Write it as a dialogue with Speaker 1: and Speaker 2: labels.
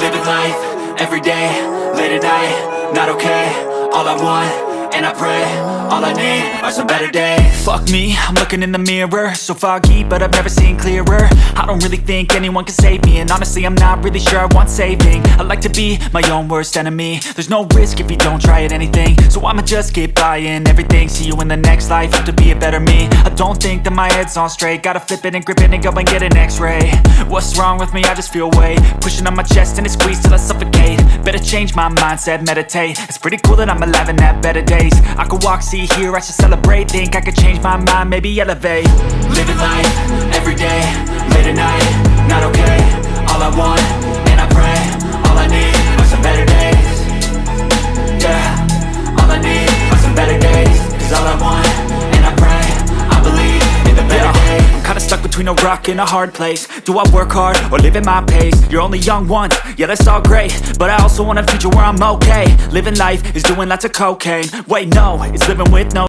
Speaker 1: Living life, everyday, late at night, not okay. All I want, and I pray, all I need are some better days.
Speaker 2: Fuck me, I'm looking in the mirror, so foggy, but I've never seen clearer. I don't really think anyone can save me, and honestly I'm not really sure I want saving. I like to be my own worst enemy. There's no risk if you don't try at anything, so I'ma just get buying everything. See you in the next life, have to be a better me. I don't think that my head's on straight, gotta flip it and grip it and go and get an x-ray. What's wrong with me? I just feel weight pushing on my chest and it squeezes till I suffocate. Better change my mindset, meditate. It's pretty cool that I'm alive and have better days. I could walk, see, hear, I should celebrate. Think I could change my mind, maybe elevate.
Speaker 1: Living life, everyday, late at night, not okay. All I want, and I pray, all I need are some better days. Yeah, all I need are some better days. Cause all I want, and I pray, I believe in the better days.
Speaker 2: I'm kinda stuck between a rock and a hard place. Do I work hard or live at my pace? You're only young once, yeah that's all great, but I also want a future where I'm okay. Living life is doing lots of cocaine. Wait no, it's living with no